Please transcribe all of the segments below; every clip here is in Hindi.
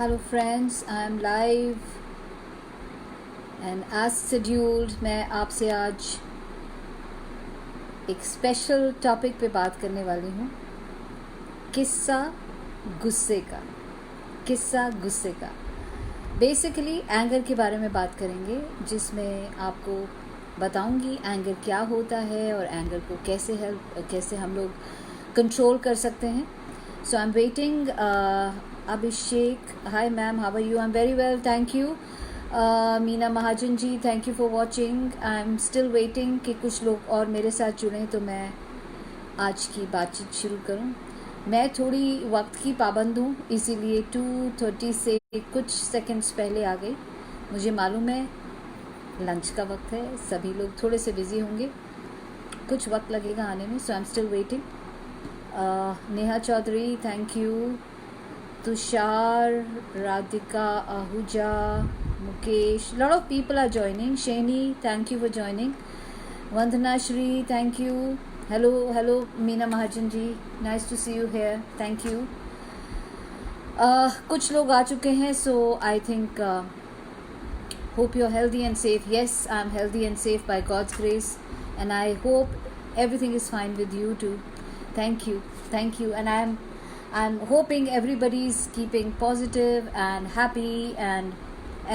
Hello friends, I am live and as scheduled मैं आपसे आज एक स्पेशल टॉपिक पे बात करने वाली हूँ। किस्सा गुस्से का बेसिकली एंगर के बारे में बात करेंगे, जिसमें आपको बताऊंगी एंगर क्या होता है और एंगर को कैसे हम लोग कंट्रोल कर सकते हैं। So I am waiting. Abhishek, hi ma'am, how are you? I am very well, thank you. Meena Mahajan ji, thank you for watching. I am still waiting कि कुछ लोग और मेरे साथ जुड़ें तो मैं आज की बातचीत शुरू करूं। मैं थोड़ी वक्त की पाबंद हूँ, इसीलिए 2:30 से कुछ सेकंड्स पहले आ गई। मुझे मालूम है लंच का वक्त है, सभी लोग थोड़े से बिजी होंगे, कुछ वक्त लगेगा आने में। So I am still waiting. Neha Chaudhary, thank you. Tushar, Radhika Ahuja, Mukesh, lot of people are joining. Shani, thank you for joining. Vandana Shri, thank you. Hello, Meena Mahajan ji, nice to see you here. Thank you. कुछ लोग आ चुके हैं, so I think hope you're healthy and safe. Yes, I'm healthy and safe by God's grace, and I hope everything is fine with you too. Thank you, and I'm hoping everybody's keeping positive and happy and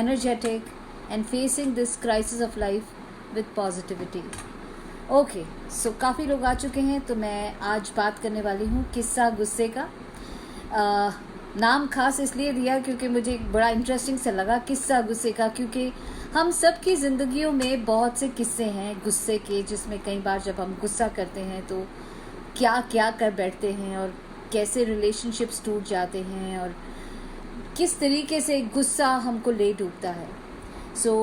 energetic and facing this crisis of life with positivity. Okay, so काफ़ी लोग आ चुके हैं, तो मैं आज बात करने वाली हूँ किस्सा गुस्से का। नाम खास इसलिए दिया क्योंकि मुझे एक बड़ा इंटरेस्टिंग सा लगा, किस्सा गुस्से का, क्योंकि हम सब की ज़िंदगियों में बहुत से किस्से हैं गुस्से के, जिसमें कई बार जब हम गुस्सा करते हैं तो क्या क्या कर बैठते हैं और कैसे रिलेशनशिप्स टूट जाते हैं और किस तरीके से गुस्सा हमको ले डूबता है। सो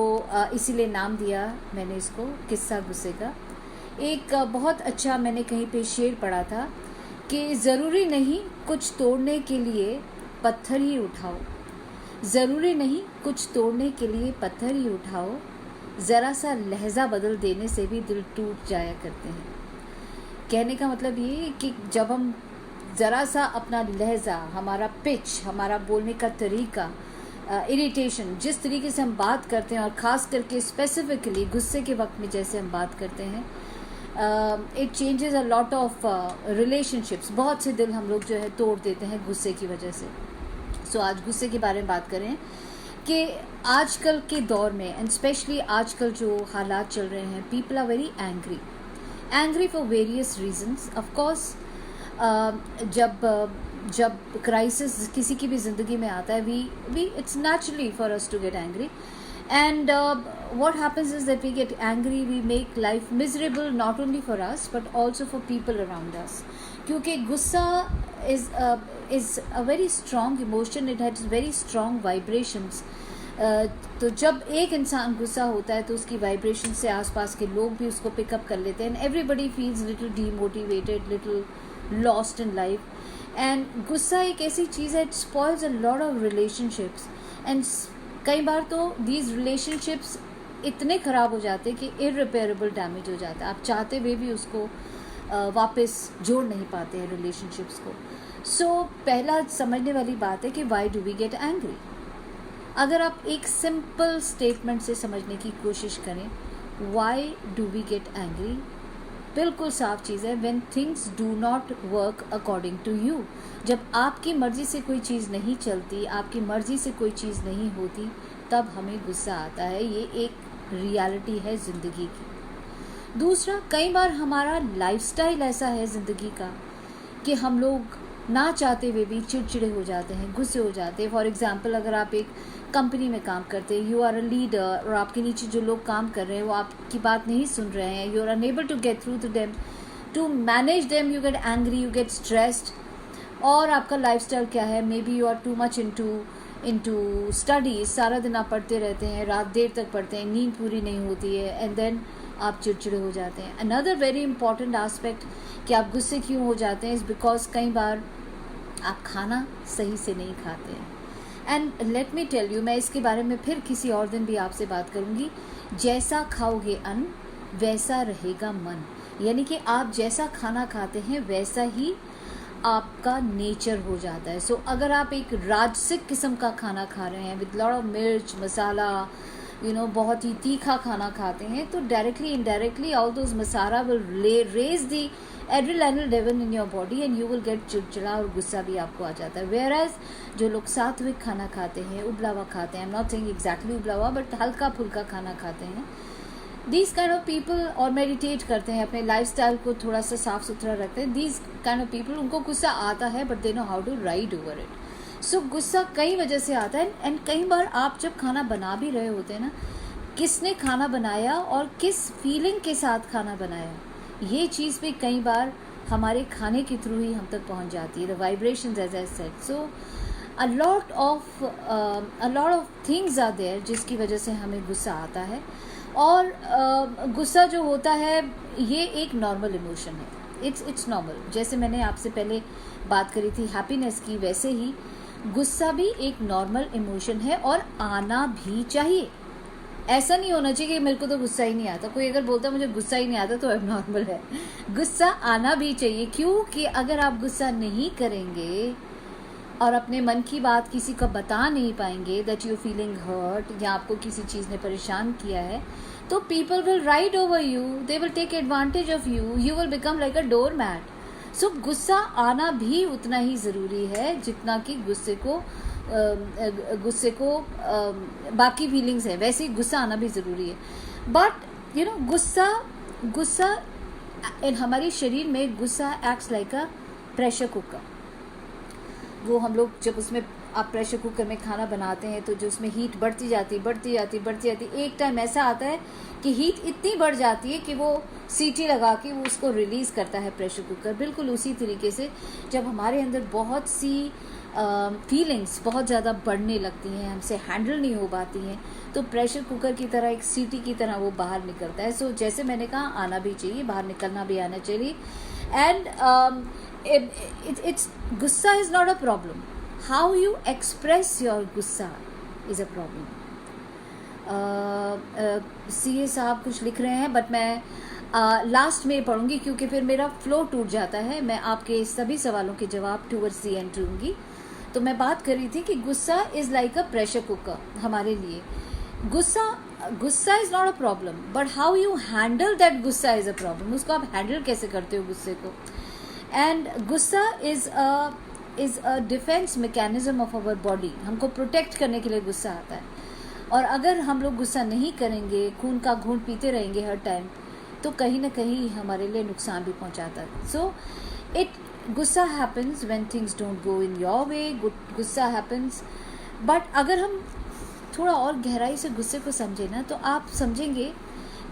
इसीलिए नाम दिया मैंने इसको किस्सा गुस्से का। एक बहुत अच्छा मैंने कहीं पे शेर पढ़ा था कि ज़रूरी नहीं कुछ तोड़ने के लिए पत्थर ही उठाओ, ज़रूरी नहीं कुछ तोड़ने के लिए पत्थर ही उठाओ, ज़रा सा लहजा बदल देने से भी दिल टूट जाया करते हैं। कहने का मतलब ये कि जब हम ज़रा सा अपना लहजा, हमारा पिच, हमारा बोलने का तरीका, इरिटेशन, जिस तरीके से हम बात करते हैं और ख़ास करके स्पेसिफिकली गुस्से के वक्त में जैसे हम बात करते हैं, it changes a lot of relationships. बहुत से दिल हम लोग जो है तोड़ देते हैं गुस्से की वजह से। सो आज गुस्से के बारे में बात करें कि आजकल के दौर में एंड स्पेशली आजकल जो हालात चल रहे हैं, people are very angry for various reasons. Of course जब क्राइसिस किसी की भी ज़िंदगी में आता है, we it's naturally for us to get angry, and what happens is that we get angry, we make life miserable not only for us but also for people around us, क्योंकि गुस्सा is a very strong emotion, it has very strong vibrations. तो जब एक इंसान गुस्सा होता है तो उसकी वाइब्रेशन से आसपास के लोग भी उसको पिकअप कर लेते हैं, and everybody feels little demotivated, little lost in life. and गुस्सा एक ऐसी चीज़ है, it spoils a lot of relationships, and कई बार तो दीज रिलेशनशिप्स इतने ख़राब हो जाते हैं कि इररिपेयरेबल डैमेज हो जाता है। आप चाहते हुए भी उसको वापस जोड़ नहीं पाते हैं रिलेशनशिप्स को। सो पहला समझने वाली बात है कि why do we get angry. अगर आप एक सिंपल स्टेटमेंट से समझने की कोशिश करें, why do we get angry, बिल्कुल साफ चीज़ है, when things do not work according to you. जब आपकी मर्ज़ी से कोई चीज़ नहीं चलती, आपकी मर्ज़ी से कोई चीज़ नहीं होती, तब हमें गुस्सा आता है। ये एक रियलिटी है ज़िंदगी की। दूसरा, कई बार हमारा लाइफस्टाइल ऐसा है ज़िंदगी का कि हम लोग ना चाहते हुए भी चिड़चिड़े हो जाते हैं, गुस्से हो जाते हैं। फॉर एग्ज़ाम्पल, अगर आप एक कंपनी में काम करते हैं, यू आर अ लीडर, और आपके नीचे जो लोग काम कर रहे हैं वो आपकी बात नहीं सुन रहे हैं, you are unable to get through to them, to manage them, you get angry, you get stressed. और आपका लाइफस्टाइल क्या है, maybe you are too much into studies, सारा दिन आप पढ़ते रहते हैं, रात देर तक पढ़ते हैं, नींद पूरी नहीं होती है, एंड देन आप चिड़चिड़े हो जाते हैं। अनदर वेरी इंपॉर्टेंट आस्पेक्ट कि आप गुस्से क्यों हो जाते हैं, इज़ बिकॉज कई बार आप खाना सही से नहीं खाते हैं। And let me tell you, मैं इसके बारे में फिर किसी और दिन भी आपसे बात करूँगी। जैसा खाओगे अन्न वैसा रहेगा मन, यानी कि आप जैसा खाना खाते हैं वैसा ही आपका नेचर हो जाता है. सो अगर आप एक राजसिक किस्म का खाना खा रहे हैं विद लॉट ऑफ मिर्च मसाला, बहुत ही तीखा खाना खाते हैं, तो directly indirectly all those masala will raise the adrenaline level in your body and you will get चिड़चिड़ा और गुस्सा भी आपको आ जाता है. वेयर एज जो लोग सात्विक खाना खाते हैं, उबला हुआ खाते हैं, I am not saying exactly उबला हुआ, बट हल्का फुल्का खाना खाते हैं, दीज काइंड ऑफ पीपल, और मेडिटेट करते हैं, अपने लाइफस्टाइल को थोड़ा सा साफ सुथरा रखते हैं, दीज काइंड ऑफ पीपल, उनको गुस्सा आता है but they know how to ride over it. So गुस्सा कई वजह से आता है. एंड कई बार आप जब खाना बना भी रहे होते हैं ना, किसने खाना बनाया और किस फीलिंग के साथ खाना बनाया, ये चीज़ भी कई बार हमारे खाने के थ्रू ही हम तक पहुंच जाती है. The vibrations as I said. So a lot of things are there जिसकी वजह से हमें गुस्सा आता है. और गुस्सा जो होता है ये एक नॉर्मल इमोशन है. It's normal. जैसे मैंने आपसे पहले बात करी थी हैप्पीनेस की, वैसे ही गुस्सा भी एक नॉर्मल इमोशन है और आना भी चाहिए. ऐसा नहीं होना चाहिए कि मेरे को तो गुस्सा ही नहीं आता. कोई अगर बोलता मुझे गुस्सा ही नहीं आता तो एबनॉर्मल है. गुस्सा आना भी चाहिए. क्योंकि अगर आप गुस्सा नहीं करेंगे और अपने मन की बात किसी को बता नहीं पाएंगे दैट यू फीलिंग हर्ट, या आपको किसी चीज़ ने परेशान किया है, तो people will ride over you, they will take advantage of you, you will become like a door mat. So गुस्सा आना भी उतना ही ज़रूरी है जितना कि गुस्से को बाकी फीलिंग्स है, वैसे ही गुस्सा आना भी ज़रूरी है. बट गुस्सा हमारे शरीर में गुस्सा acts like a pressure cooker. वो हम लोग जब उसमें आप प्रेशर कुकर में खाना बनाते हैं तो जो उसमें हीट बढ़ती जाती, एक टाइम ऐसा आता है कि हीट इतनी बढ़ जाती है कि वो सीटी लगा के वो उसको रिलीज़ करता है प्रेशर कुकर. बिल्कुल उसी तरीके से जब हमारे अंदर बहुत सी फीलिंग्स बहुत ज़्यादा बढ़ने लगती हैं, हमसे हैंडल नहीं हो पाती हैं, तो प्रेशर कुकर की तरह एक सीटी की तरह वो बाहर निकलता है. सो जैसे मैंने कहा, आना भी चाहिए, बाहर निकलना भी आना चाहिए. And it's gussa is not a problem. How you express your gussa is a problem. CA साहब कुछ लिख रहे हैं बट मैं लास्ट में पढ़ूंगी क्योंकि फिर मेरा फ्लो टूट जाता है. मैं आपके सभी सवालों के जवाब टूवर्ड्स दी एंड दूंगी. तो मैं बात कर रही थी कि गुस्सा is like a pressure cooker हमारे लिए. गुस्सा is not a problem but how you handle that गुस्सा इज़ अ प्रॉब्लम. उसको आप हैंडल कैसे करते हो गुस्से को. एंड गुस्सा is a defence mechanism of our body. हमको प्रोटेक्ट करने के लिए गुस्सा आता है. और अगर हम लोग गुस्सा नहीं करेंगे, खून का घूंट पीते रहेंगे हर टाइम, तो कहीं ना कहीं हमारे लिए नुकसान भी पहुंचाता है. सो गुस्सा happens when things don't go in your way. गुस्सा हैपन्स. बट अगर हम थोड़ा और गहराई से गुस्से को समझें ना, तो आप समझेंगे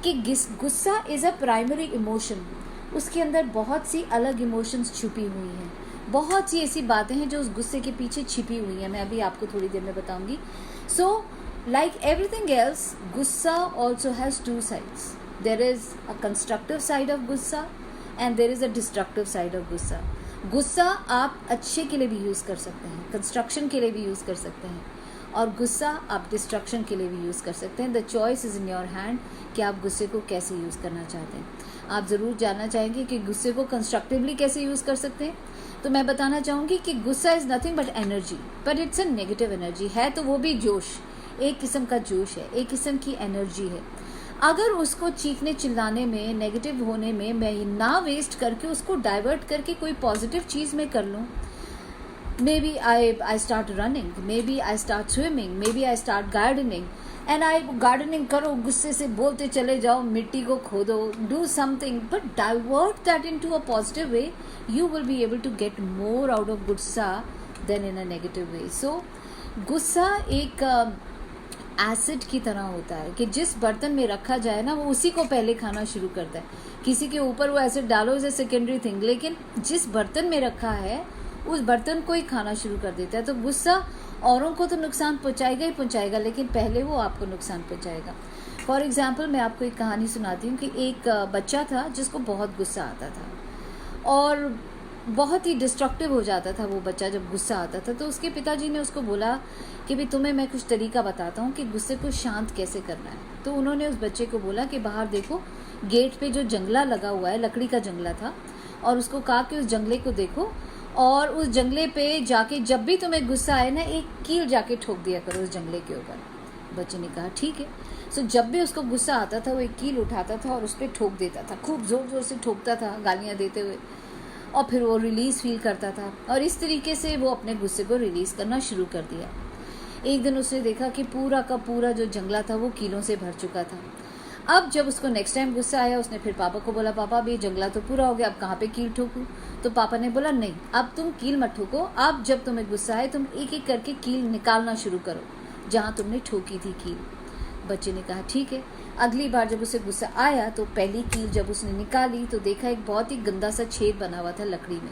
कि गुस्सा इज़ अ प्राइमरी इमोशन. उसके अंदर बहुत सी अलग इमोशंस छुपी हुई हैं, बहुत सी ऐसी बातें हैं जो उस गुस्से के पीछे छिपी हुई हैं. मैं अभी आपको थोड़ी देर में बताऊंगी. सो लाइक एवरीथिंग एल्स, गुस्सा also has two sides. There is a constructive side of गुस्सा and there is a destructive side of गुस्सा. गुस्सा आप अच्छे के लिए भी यूज़ कर सकते हैं, कंस्ट्रक्शन के लिए भी यूज़ कर सकते हैं, और गुस्सा आप डिस्ट्रक्शन के लिए भी यूज़ कर सकते हैं. The choice is in your hand कि आप गुस्से को कैसे यूज़ करना चाहते हैं. आप ज़रूर जानना चाहेंगे कि गुस्से को कंस्ट्रक्टिवली कैसे यूज़ कर सकते हैं. तो मैं बताना चाहूँगी कि गुस्सा is nothing but energy, but it's a negative energy है. तो वो भी जोश, एक किस्म का जोश है, एक किस्म की एनर्जी है. अगर उसको चीखने चिल्लाने में, नेगेटिव होने में मैं ना वेस्ट करके उसको डाइवर्ट करके कोई पॉजिटिव चीज़ में कर लूँ. maybe I start running, maybe I start swimming, maybe I start gardening, and I gardening करो, गुस्से से बोलते चले जाओ, मिट्टी को खोदो, do something, but divert that into a positive way. You will be able to get more out of गुस्सा than in a negative way. So गुस्सा एक एसिड की तरह होता है कि जिस बर्तन में रखा जाए ना, वो उसी को पहले खाना शुरू करता है. किसी के ऊपर वो एसिड डालो इज ए सेकेंडरी थिंग, लेकिन जिस बर्तन में रखा है उस बर्तन को ही खाना शुरू कर देता है. तो गुस्सा औरों को तो नुकसान पहुंचाएगा ही पहुंचाएगा, लेकिन पहले वो आपको नुकसान पहुंचाएगा. फॉर एग्जाम्पल मैं आपको एक कहानी सुनाती हूँ कि एक बच्चा था जिसको बहुत गुस्सा आता था और बहुत ही डिस्ट्रक्टिव हो जाता था वो बच्चा जब गुस्सा आता था. तो उसके पिताजी ने उसको बोला कि भाई तुम्हें मैं कुछ तरीका बताता हूँ कि गुस्से को शांत कैसे करना है. तो उन्होंने उस बच्चे को बोला कि बाहर देखो, गेट पे जो जंगला लगा हुआ है, लकड़ी का जंगला था, और उसको कहा कि उस जंगले को देखो और उस जंगले पे जाके जब भी तुम्हें गुस्सा आए ना, एक कील जाके ठोक दिया करो उस जंगले के ऊपर। बच्चे ने कहा ठीक है। सो जब भी उसको गुस्सा आता था वो एक कील उठाता था और उस पर ठोक देता था, खूब ज़ोर ज़ोर से ठोकता था गालियाँ देते हुए, और फिर वो रिलीज़ फील करता था और इस तरीके से वो अपने गुस्से को रिलीज़ करना शुरू कर दिया। एक दिन उसने देखा कि पूरा का पूरा जो जंगला था वो कीलों से भर चुका था। अब जब उसको नेक्स्ट टाइम गुस्सा आया, उसने फिर पापा को बोला, पापा अब ये जंगला तो पूरा हो गया, अब कहाँ पे कील ठोकूं? तो पापा ने बोला नहीं, अब तुम कील मत ठोको, अब जब तुम्हें गुस्सा आए तुम एक एक करके कील निकालना शुरू करो जहाँ तुमने ठोकी थी कील। बच्चे ने कहा ठीक है। अगली बार जब उसे गुस्सा आया तो पहली कील जब उसने निकाली तो देखा एक बहुत ही गंदा सा छेद बना हुआ था लकड़ी में।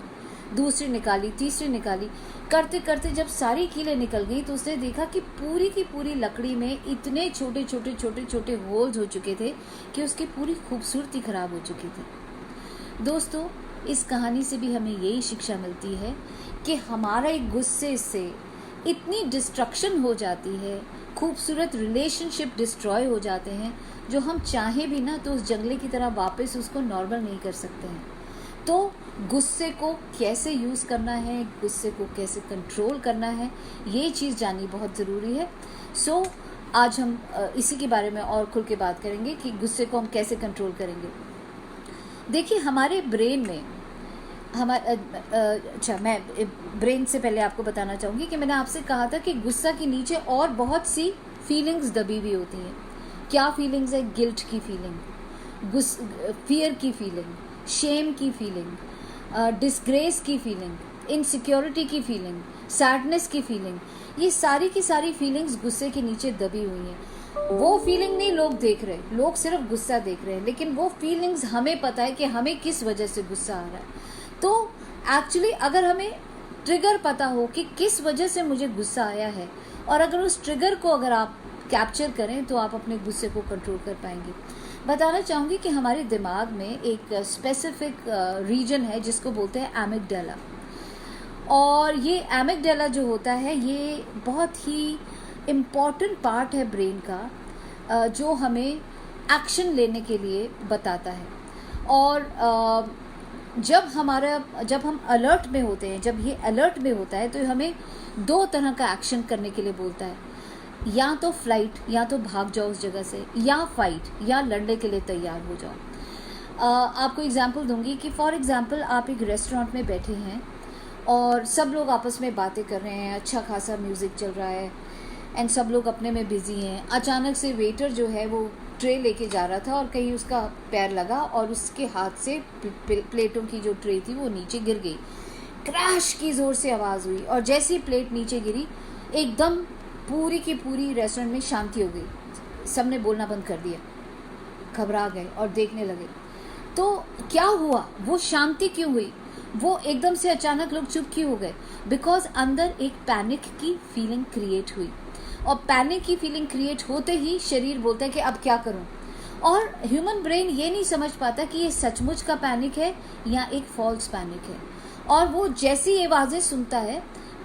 दूसरी निकाली, तीसरी निकाली, करते करते जब सारी कीलें निकल गई तो उसने देखा कि पूरी की पूरी लकड़ी में इतने छोटे छोटे छोटे छोटे होल्स हो चुके थे कि उसकी पूरी खूबसूरती खराब हो चुकी थी। दोस्तों, इस कहानी से भी हमें यही शिक्षा मिलती है कि हमारा एक गुस्से से इतनी डिस्ट्रक्शन हो जाती है, खूबसूरत रिलेशनशिप डिस्ट्रॉय हो जाते हैं, जो हम चाहें भी ना तो उस जंगले की तरह वापस उसको नॉर्मल नहीं कर सकते हैं। तो गुस्से को कैसे यूज़ करना है, गुस्से को कैसे कंट्रोल करना है, ये चीज़ जाननी बहुत ज़रूरी है। सो आज हम इसी के बारे में और खुल के बात करेंगे कि गुस्से को हम कैसे कंट्रोल करेंगे। देखिए, हमारे ब्रेन में मैं ब्रेन से पहले आपको बताना चाहूँगी कि मैंने आपसे कहा था कि गुस्सा के नीचे और बहुत सी फीलिंग्स दबी हुई होती हैं। क्या फीलिंग्स है? गिल्ट की फीलिंग, फियर की फीलिंग, शेम की फीलिंग, डिस्ग्रेस की फीलिंग, इनसिक्योरिटी की फीलिंग, सैडनेस की फीलिंग। ये सारी की सारी फीलिंग्स गुस्से के नीचे दबी हुई हैं। वो फीलिंग नहीं लोग देख रहे, लोग सिर्फ गुस्सा देख रहे हैं, लेकिन वो फीलिंग्स हमें पता है कि हमें किस वजह से गुस्सा आ रहा है। तो एक्चुअली अगर हमें ट्रिगर पता हो कि किस वजह से मुझे गुस्सा आया है, और अगर उस ट्रिगर को अगर आप कैप्चर करें तो आप अपने गुस्से को कंट्रोल कर पाएंगे। बताना चाहूँगी कि हमारे दिमाग में एक स्पेसिफिक रीजन है जिसको बोलते हैं एमिगडाला, और ये एमिगडाला जो होता है ये बहुत ही इम्पॉर्टेंट पार्ट है ब्रेन का, जो हमें एक्शन लेने के लिए बताता है। और जब हम अलर्ट में होते हैं, जब ये अलर्ट में होता है तो हमें दो तरह का एक्शन करने के लिए बोलता है, या तो फ्लाइट, या तो भाग जाओ उस जगह से, या फाइट, या लड़ने के लिए तैयार हो जाओ। आपको एग्जांपल दूंगी कि फॉर एग्जांपल आप एक रेस्टोरेंट में बैठे हैं और सब लोग आपस में बातें कर रहे हैं, अच्छा खासा म्यूज़िक चल रहा है एंड सब लोग अपने में बिजी हैं। अचानक से वेटर जो है वो ट्रे लेके जा रहा था और कहीं उसका पैर लगा और उसके हाथ से प्लेटों की जो ट्रे थी वो नीचे गिर गई। क्रैश की ज़ोर से आवाज़ हुई और जैसे ही प्लेट नीचे गिरी एकदम पूरी की पूरी रेस्टोरेंट में शांति हो गई। सबने बोलना बंद कर दिया, घबरा गए और देखने लगे। तो क्या हुआ? वो शांति क्यों हुई? वो एकदम से अचानक लोग चुप क्यों हो गए? बिकॉज अंदर एक पैनिक की फीलिंग क्रिएट हुई, और पैनिक की फीलिंग क्रिएट होते ही शरीर बोलता है कि अब क्या करूं। और ह्यूमन ब्रेन ये नहीं समझ पाता कि ये सचमुच का पैनिक है या एक फॉल्स पैनिक है, और वो जैसी आवाज़ें सुनता है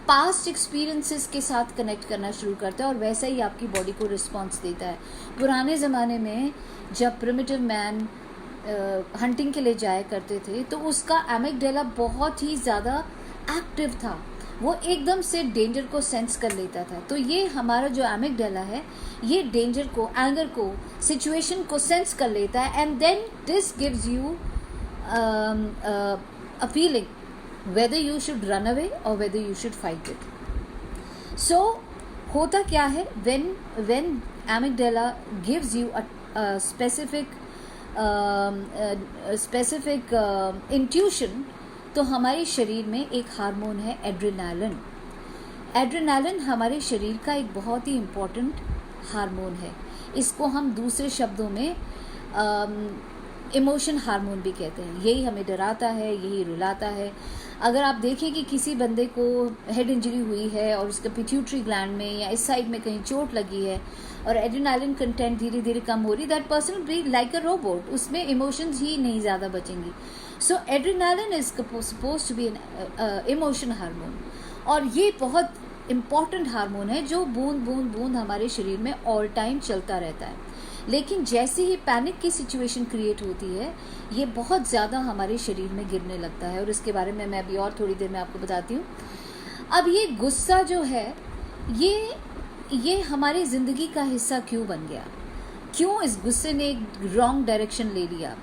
पास्ट एक्सपीरियंसेस के साथ कनेक्ट करना शुरू करता है और वैसा ही आपकी बॉडी को रिस्पॉन्स देता है। पुराने ज़माने में जब प्रिमिटिव मैन हंटिंग के लिए जाया करते थे तो उसका एमिगडाला बहुत ही ज़्यादा एक्टिव था, वो एकदम से डेंजर को सेंस कर लेता था। तो ये हमारा जो एमिगडाला है ये डेंजर को, एंगर को, सिचुएशन को सेंस कर लेता है, and then this gives you a feeling whether you should run away or whether you should fight it. So होता क्या है, when amygdala gives you a specific intuition, तो हमारे शरीर में एक हार्मोन है एड्रेनालिन। एड्रेनालिन हमारे शरीर का एक बहुत ही इम्पोर्टेंट हार्मोन है। इसको हम दूसरे शब्दों में इमोशन हार्मोन भी कहते हैं। यही हमें डराता है, यही रुलाता है। अगर आप देखें कि किसी बंदे को हेड इंजरी हुई है और उसके पिट्यूटरी ग्लैंड में या इस साइड में कहीं चोट लगी है और एड्रेनालिन कंटेंट धीरे धीरे कम हो रही, that person be like a robot, उसमें इमोशंस ही नहीं ज़्यादा बचेंगी। So adrenaline is supposed to be an emotion hormone, और ये बहुत इम्पॉर्टेंट हार्मोन है जो बूंद बूंद बूंद हमारे शरीर में ऑल टाइम चलता रहता है। लेकिन जैसे ही पैनिक की सिचुएशन क्रिएट होती है, ये बहुत ज़्यादा हमारे शरीर में गिरने लगता है, और इसके बारे में मैं अभी और थोड़ी देर में आपको बताती हूँ। अब ये गुस्सा जो है, ये हमारी ज़िंदगी का हिस्सा क्यों बन गया, क्यों इस गुस्से ने एक रॉन्ग डायरेक्शन ले लिया।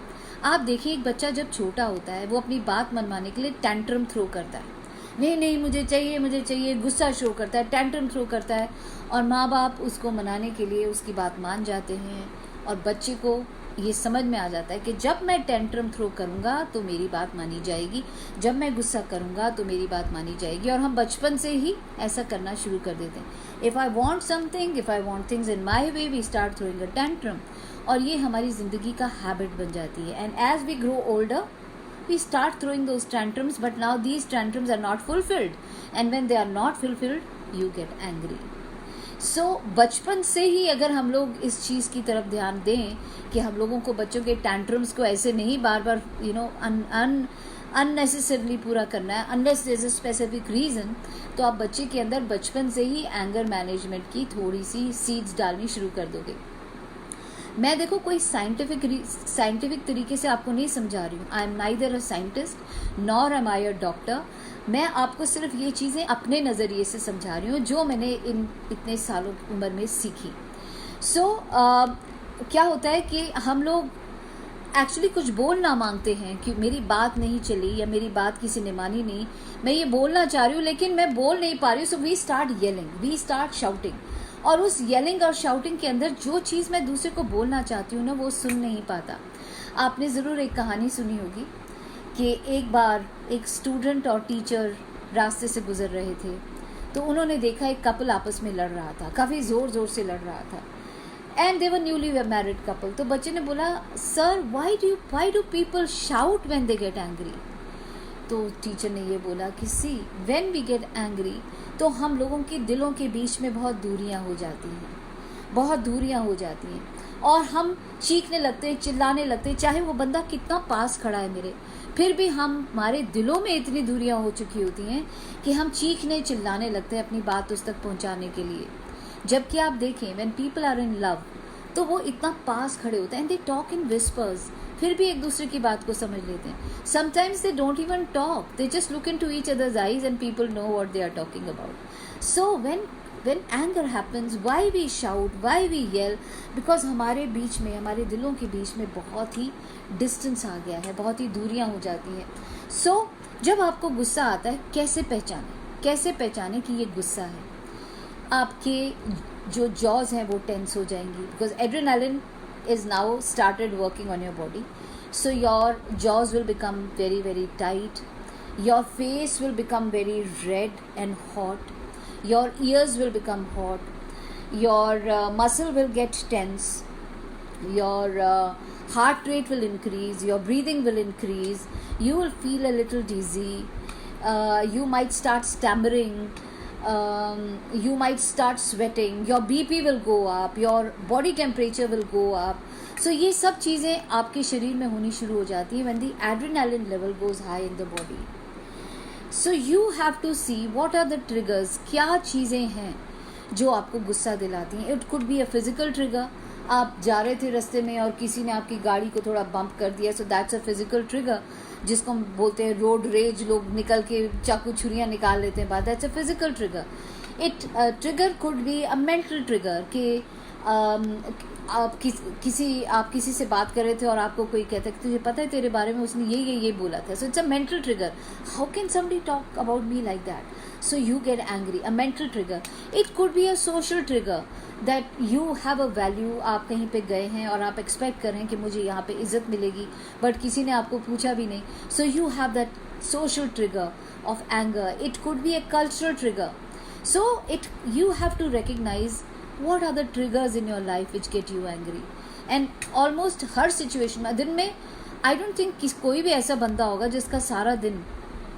आप देखिए, एक बच्चा जब छोटा होता है वो अपनी बात मनवाने के लिए टेंट्रम थ्रो करता है, नहीं नहीं मुझे चाहिए, गुस्सा शो करता है, टेंट्रम थ्रो करता है, और माँ बाप उसको मनाने के लिए उसकी बात मान जाते हैं, और बच्चे को ये समझ में आ जाता है कि जब मैं टेंट्रम थ्रो करूँगा तो मेरी बात मानी जाएगी, जब मैं गुस्सा करूँगा तो मेरी बात मानी जाएगी, और हम बचपन से ही ऐसा करना शुरू कर देते हैं। If I want things in my way, we start throwing a tantrum, और ये हमारी ज़िंदगी का हैबिट बन जाती है। And as we grow older, we start throwing those tantrums, but now these tantrums are not fulfilled, and when they are not fulfilled, you get angry. So बचपन से ही अगर हम लोग इस चीज़ की तरफ ध्यान दें कि हम लोगों को बच्चों के tantrums को ऐसे नहीं बार बार unnecessarily पूरा करना है, unless there is a specific reason, तो आप बच्चे के अंदर बचपन से ही एंगर मैनेजमेंट की थोड़ी सी सीड्स डालनी शुरू कर दोगे। मैं देखो कोई साइंटिफिक तरीके से आपको नहीं समझा रही हूँ। I am neither a scientist nor am I a doctor. मैं आपको सिर्फ ये चीज़ें अपने नज़रिए से समझा रही हूँ जो मैंने इन इतने सालों की उम्र में सीखी। क्या होता है कि हम लोग एक्चुअली कुछ बोलना मांगते हैं कि मेरी बात नहीं चली या मेरी बात किसी ने मानी नहीं, मैं ये बोलना चाह रही हूँ लेकिन मैं बोल नहीं पा रही हूँ। So we start yelling, we start shouting, और उस येलिंग और शाउटिंग के अंदर जो चीज़ मैं दूसरे को बोलना चाहती हूँ ना, वो सुन नहीं पाता। आपने ज़रूर एक कहानी सुनी होगी कि एक बार एक स्टूडेंट और टीचर रास्ते से गुजर रहे थे, तो उन्होंने देखा एक कपल आपस में लड़ रहा था, काफ़ी ज़ोर से लड़ रहा था, and they were newly married couple. तो बच्चे ने बोला, sir why do people shout when they get angry. तो टीचर ने ये बोला कि see when we get angry, तो हम लोगों के दिलों के बीच में बहुत दूरियां हो जाती हैं, और हम चीखने लगते हैं, चिल्लाने लगते हैं, चाहे वो बंदा कितना पास खड़ा है मेरे, फिर भी हमारे दिलों में इतनी दूरियां हो चुकी होती हैं कि हम चीखने चिल्लाने लगते हैं अपनी बात उस तक पहुंचाने के लिए। जबकि आप देखें, when people are in love, तो वो इतना पास खड़े होते हैं, and they talk in whispers, फिर भी एक दूसरे की बात को समझ लेते हैं। Sometimes they don't even talk, they just look into each others eyes and people know what they are talking about. So when anger happens, why we shout, why we yell, because हमारे बीच में, हमारे दिलों के बीच में बहुत ही डिस्टेंस आ गया है, बहुत ही दूरियां हो जाती हैं। सो जब आपको गुस्सा आता है, कैसे पहचाने कि ये गुस्सा है। आपके जो जॉज हैं वो टेंस हो जाएंगी, because adrenaline is now started working on your body, so your jaws will become very very tight, your face will become very red and hot, your ears will become hot, your muscle will get tense, your heart rate will increase, your breathing will increase, you will feel a little dizzy, you might start stammering, you might start sweating, your BP will go up, your body temperature will go up. So ये सब चीज़ें आपके शरीर में होनी शुरू हो जाती हैं when the adrenaline level goes high in the body. So you have to see what are the triggers, क्या चीज़ें हैं जो आपको गुस्सा दिलाती हैं. It could be a physical trigger. आप जा रहे थे रास्ते में और किसी ने आपकी गाड़ी को थोड़ा बम्प कर दिया, so that's a physical trigger, जिसको हम बोलते हैं रोड रेज. लोग निकल के चाकू छुरियाँ निकाल लेते हैं बात, that's a physical trigger. It trigger could be a mental trigger कि आप किसी से बात कर रहे थे और आपको कोई कहता है कि तुझे पता है तेरे बारे में उसने ये बोला था, so it's a mental trigger. How can somebody talk about me like that, so you get angry, a mental trigger. It could be a social trigger that you have a value. आप कहीं पे गए हैं और आप एक्सपेक्ट कर रहे हैं कि मुझे यहाँ पे इज्जत मिलेगी, बट किसी ने आपको पूछा भी नहीं, सो you have that social trigger of anger. It could be a cultural trigger. So you have to recognize what are the triggers in your life which get you angry. And almost her situation में, दिन में I don't think कोई भी ऐसा बंदा होगा जिसका सारा दिन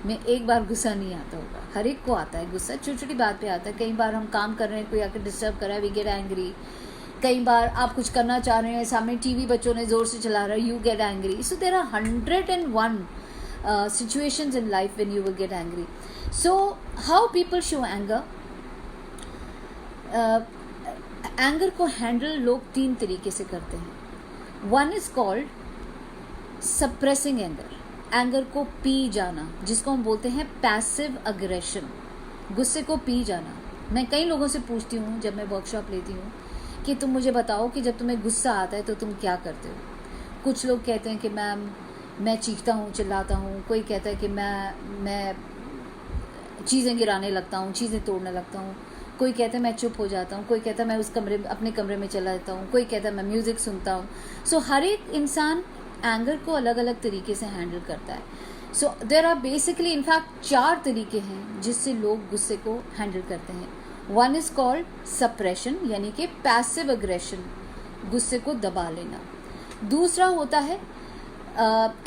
में एक बार गुस्सा नहीं आता होगा. हर एक को आता है गुस्सा, छोटी छोटी बात पे आता है. कई बार हम काम कर रहे हैं, कोई आकर डिस्टर्ब कर रहा है, वी गेट एंग्री. कई बार आप कुछ करना चाह रहे हैं, सामने टीवी बच्चों ने जोर से चला रहा है, you get angry. So there are 101 situations in life when you will get angry. So how people show anger? Anger को हैंडल लोग 3 तरीके से करते हैं. One is called suppressing anger, anger को पी जाना, जिसको हम बोलते हैं पैसिव अग्रेशन, गुस्से को पी जाना. मैं कई लोगों से पूछती हूँ जब मैं वर्कशॉप लेती हूँ कि तुम मुझे बताओ कि जब तुम्हें गुस्सा आता है तो तुम क्या करते हो. कुछ लोग कहते हैं कि मैम मैं चीखता हूँ, चिल्लाता हूँ. कोई कहता है कि मैं चीज़ें गिराने लगता हूँ, चीज़ें तोड़ने लगता हूँ. कोई कहता है मैं चुप हो जाता हूँ. कोई कहता है मैं अपने कमरे में चला जाता हूँ. कोई कहता है मैं म्यूज़िक सुनता हूँ. सो हर एक इंसान एंगर को अलग अलग तरीके से हैंडल करता है. सो देर आर बेसिकली इनफैक्ट 4 तरीके हैं जिससे लोग गुस्से को हैंडल करते हैं. वन इज कॉल्ड सप्रेशन, यानी कि पैसिव अग्रेशन, गुस्से को दबा लेना. दूसरा होता है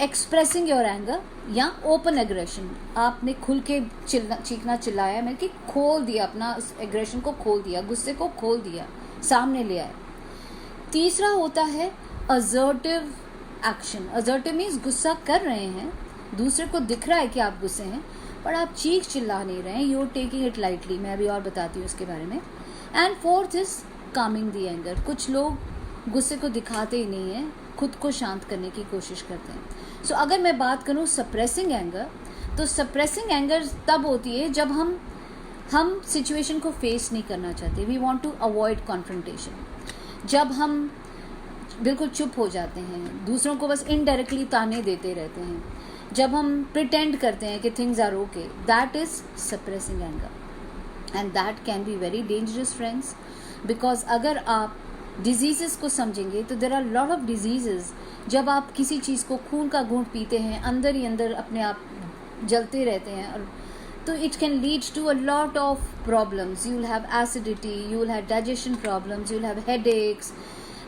एक्सप्रेसिंग योर एंगर या ओपन एग्रेशन. आपने खुल के चीखना चिल्लाया, मैं कि खोल दिया, अपना एग्रेशन को खोल दिया, गुस्से को खोल दिया, सामने ले आए. तीसरा होता है असर्टिव एक्शन. असर्टिव मीन्स गुस्सा कर रहे हैं, दूसरे को दिख रहा है कि आप गुस्से हैं, पर आप चीख चिल्ला नहीं रहे हैं. You are taking it lightly. मैं अभी और बताती हूँ इसके बारे में. And fourth is coming the anger. कुछ लोग गुस्से को दिखाते ही नहीं हैं, खुद को शांत करने की कोशिश करते हैं. सो अगर मैं बात करूँ सप्रेसिंग एंगर, तो सप्रेसिंग एंगर तब होती है जब हम सिचुएशन को फेस नहीं करना चाहते. We want to avoid confrontation. जब हम बिल्कुल चुप हो जाते हैं, दूसरों को बस इनडायरेक्टली ताने देते रहते हैं, जब हम प्रिटेंड करते हैं कि things are okay, that is suppressing anger. And that can be very dangerous friends, because अगर आप डिजीज़ेस को समझेंगे तो there are lot of diseases. जब आप किसी चीज़ को खून का घूंट पीते हैं, अंदर ही अंदर अपने आप जलते रहते हैं, और तो it can lead to a lot of problems. You will have acidity, you will have digestion problems, you will have headaches.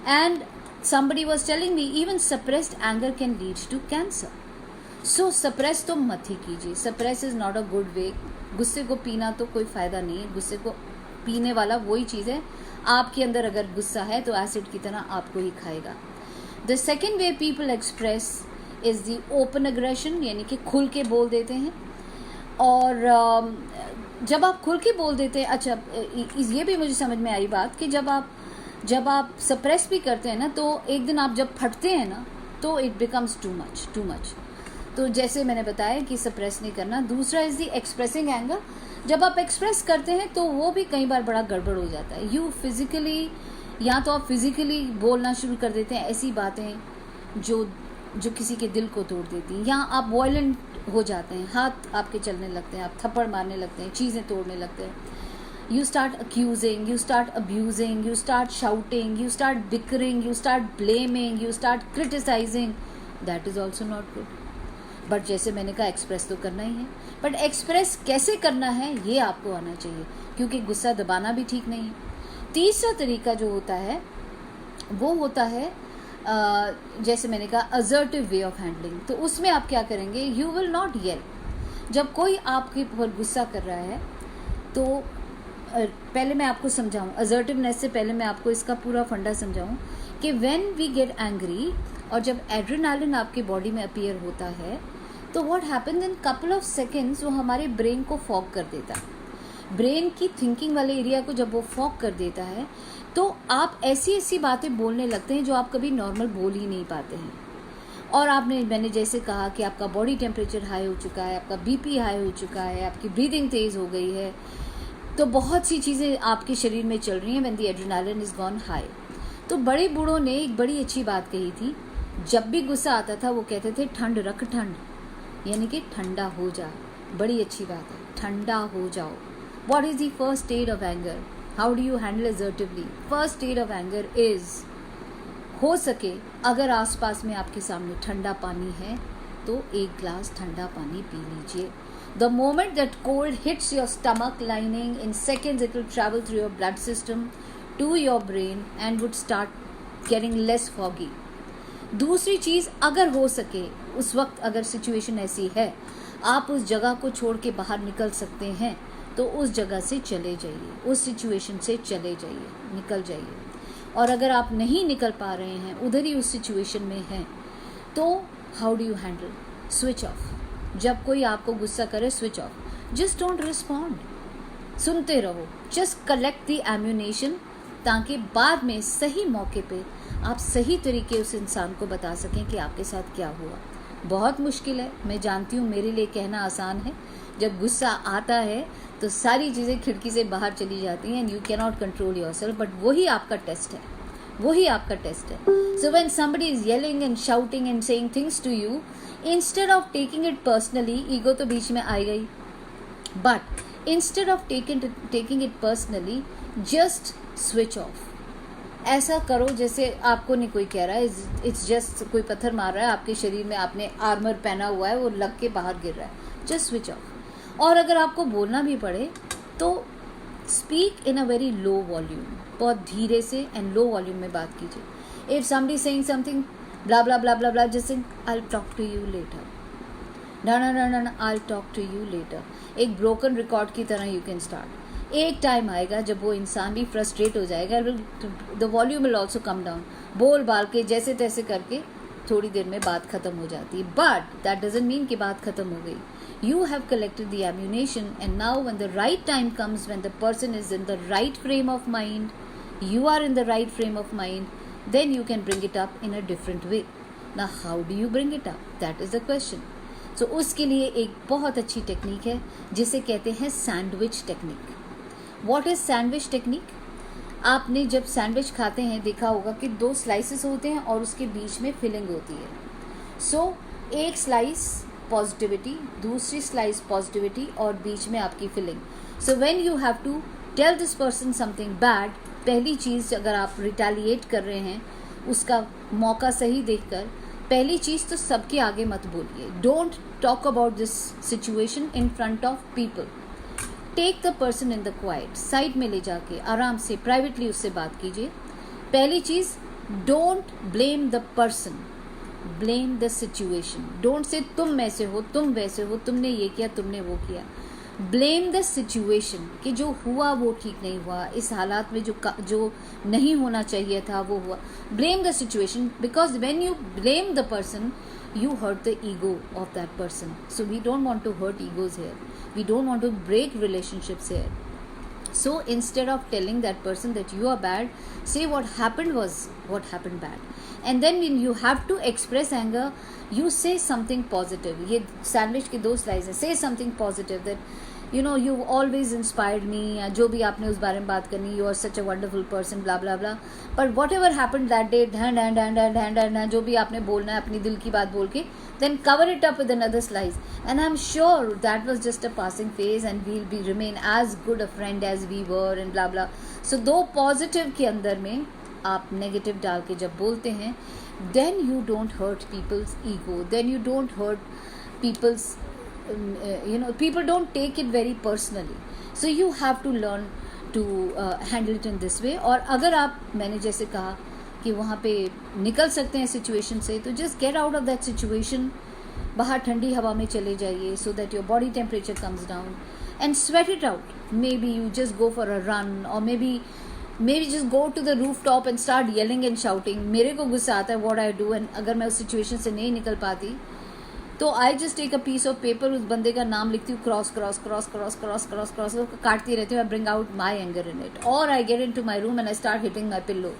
And somebody was telling me even suppressed anger can lead to cancer. So suppress तो मत ही कीजिए. suppress is not a good way. गुस्से को पीना तो कोई फ़ायदा नहीं है. गुस्से को पीने वाला वही चीज़ है, आपके अंदर अगर गुस्सा है तो एसिड की तरह आपको ही खाएगा. The second way people express is the open aggression, यानी कि खुल के बोल देते हैं. और जब आप खुल के बोल देते हैं, अच्छा ये भी मुझे समझ में आई बात कि जब आप सप्रेस भी करते हैं ना, तो एक दिन आप जब फटते हैं ना, तो इट बिकम्स टू मच. तो जैसे मैंने बताया कि सप्रेस नहीं करना. दूसरा इज द एक्सप्रेसिंग एंगर. जब आप एक्सप्रेस करते हैं तो वो भी कई बार बड़ा गड़बड़ हो जाता है. यू फिजिकली, या तो आप फिजिकली बोलना शुरू कर देते हैं ऐसी बातें जो किसी के दिल को तोड़ देती हैं, या आप वॉयलेंट हो जाते हैं, हाथ आपके चलने लगते हैं, आप थप्पड़ मारने लगते हैं, चीज़ें तोड़ने लगते हैं. You start accusing, you start abusing, you start shouting, you start bickering, you start blaming, you start criticizing. That is also not good. But जैसे मैंने कहा, एक्सप्रेस तो करना ही है. बट एक्सप्रेस कैसे करना है ये आपको आना चाहिए, क्योंकि गुस्सा दबाना भी ठीक नहीं है. तीसरा तरीका जो होता है वो होता है जैसे मैंने कहा असर्टिव वे ऑफ हैंडलिंग. तो उसमें आप क्या करेंगे, यू विल नॉट येल. जब कोई आपके ऊपर गुस्सा कर रहा है तो पहले मैं आपको समझाऊं, असर्टिवनेस से पहले मैं आपको इसका पूरा फंडा समझाऊं कि व्हेन वी गेट एंग्री और जब एड्रेनालिन आपकी बॉडी में अपीयर होता है तो what happens in couple of seconds, वो हमारे ब्रेन को फॉग कर देता है. ब्रेन की थिंकिंग वाले एरिया को जब वो फॉग कर देता है तो आप ऐसी बातें बोलने लगते हैं जो आप कभी नॉर्मल बोल ही नहीं पाते हैं. और मैंने जैसे कहा कि आपका बॉडी टेम्परेचर हाई हो चुका है, आपका बीपी हाई हो चुका है, आपकी ब्रीदिंग तेज़ हो गई है, तो बहुत सी चीज़ें आपके शरीर में चल रही हैं when the adrenaline is gone high. तो बड़े बूढ़ों ने एक बड़ी अच्छी बात कही थी. जब भी गुस्सा आता था वो कहते थे ठंड रख ठंड, यानी कि ठंडा हो जा. बड़ी अच्छी बात है, ठंडा हो जाओ. What is the first stage of anger? How do you handle assertively? First stage of anger is, हो सके अगर आसपास में आपके सामने ठंडा पानी है तो एक ग्लास ठंडा पानी पी लीजिए. The moment that cold hits your stomach lining, in seconds it will travel through your blood system to your brain and would start getting less foggy. दूसरी चीज़, अगर हो सके उस वक्त अगर सिचुएशन ऐसी है आप उस जगह को छोड़ के बाहर निकल सकते हैं तो उस जगह से चले जाइए, उस सिचुएशन से चले जाइए, निकल जाइए. और अगर आप नहीं निकल पा रहे हैं, उधर ही उस सिचुएशन में हैं, तो how do you handle? Switch off. जब कोई आपको गुस्सा करे, switch off. Just don't respond. सुनते रहो, जस्ट कलेक्ट द एम्यूनेशन, ताकि बाद में सही मौके पे आप सही तरीके उस इंसान को बता सकें कि आपके साथ क्या हुआ। बहुत मुश्किल है, मैं जानती हूँ, मेरे लिए कहना आसान है। जब गुस्सा आता है तो सारी चीज़ें खिड़की से बाहर चली जाती हैं and you can not control yourself, but वही आपका टेस्ट है, वही आपका टेस्ट है। So when somebody is yelling and shouting and saying things to you, instead of taking it personally, ego तो बीच में आ गई, but instead of taking it personally, just switch off. ऐसा करो जैसे आपको नहीं कोई कह रहा है, इट्स जस्ट कोई पत्थर मार रहा है आपके शरीर में, आपने आर्मर पहना हुआ है, वो लग के बाहर गिर रहा है, जस्ट स्विच ऑफ। और अगर आपको बोलना भी पड़े तो speak in a very low volume, बहुत धीरे से एंड लो वॉल्यूम में बात कीजिए। If somebody saying something blah blah blah blah blah, just I will talk to you later, ना I will talk to you later, एक ब्रोकन रिकॉर्ड की तरह यू कैन स्टार्ट। एक टाइम आएगा जब वो इंसान भी फ्रस्ट्रेट हो जाएगा, the volume will also come down, बोल बाल के जैसे तैसे करके थोड़ी देर में बात खत्म हो जाती है, बट दैट डजंट मीन कि बात खत्म हो गई। You have collected the ammunition, and now when the right time comes, when the person is in the right frame of mind, you are in the right frame of mind, then you can bring it up in a different way. Now how do you bring it up? That is the question. So उसके लिए एक बहुत अच्छी टेक्निक है जिसे कहते हैं sandwich technique. What is sandwich technique? आपने जब सैंडविच खाते हैं देखा होगा कि 2 स्लाइसेस होते हैं और उसके बीच में फिलिंग होती है। सो एक स्लाइस पॉजिटिविटी, दूसरी स्लाइस पॉजिटिविटी और बीच में आपकी filling. So when you have to tell this person something bad, पहली चीज़ अगर आप रिटेलिएट कर रहे हैं उसका मौका सही देखकर, पहली चीज़ तो सबके आगे मत बोलिए। Don't talk about this situation in front of people. Take the person in the quiet, side में ले जाके आराम से प्राइवेटली उससे बात कीजिए। पहली चीज़, don't blame the person, blame the situation. Don't say तुम ऐसे हो, तुम वैसे हो, तुमने ये किया, तुमने वो किया। ब्लेम द सिचुएशन कि जो हुआ वो ठीक नहीं हुआ, इस हालात में जो नहीं होना चाहिए था वो हुआ। Blame the situation, because when you blame the person you hurt the ego of that person. So we don't want to hurt egos here, we don't want to break relationships here. So instead of telling that person that you are bad, say what happened was what happened bad, and then when you have to express anger, you say something positive. ये सैंडविच के 2 स्लाइस है। say something positive that you know you always inspired me, या जो भी आपने उस बारे में बात करनी, you are such a wonderful person, blah blah blah, but whatever happened that day, जो भी आपने बोलना है अपनी दिल की बात बोल के, then cover it up with another slice, and I'm sure that was just a passing phase and we'll be remain as good a friend as we were and blah blah. So 2 positive के अंदर में आप नेगेटिव डाल के जब बोलते हैं, then you don't hurt people's ego, then you don't hurt people's people don't take it very personally. So you have to learn to handle it in this way. और अगर आप, मैंने जैसे कहा कि वहाँ पे निकल सकते हैं सिचुएशन से, तो just get out of that situation, बाहर ठंडी हवा में चले जाइए, so that your body temperature comes down and sweat it out. Maybe you just go for a run, or maybe just go to the rooftop and start yelling and shouting. मेरे को गुस्सा आता है, what I do, and अगर मैं उस सिचुएशन से नहीं निकल पाती तो I just take a piece of paper, उस बंदे का नाम लिखती हूँ, cross cross cross cross cross cross cross, काटती रहती हूँ। I bring out my anger in it, और I get in to my room and I start hitting my pillow,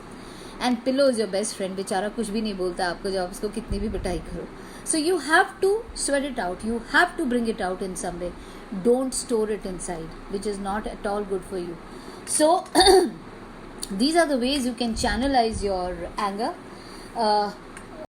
and pillow is your best friend. बेचारा कुछ भी नहीं बोलता आपको जब आप उसको कितनी भी पिटाई करो। So you have to sweat it out, you have to bring it out in some way, don't store it inside, which is not at all good for you. So these are the ways you can channelize your anger.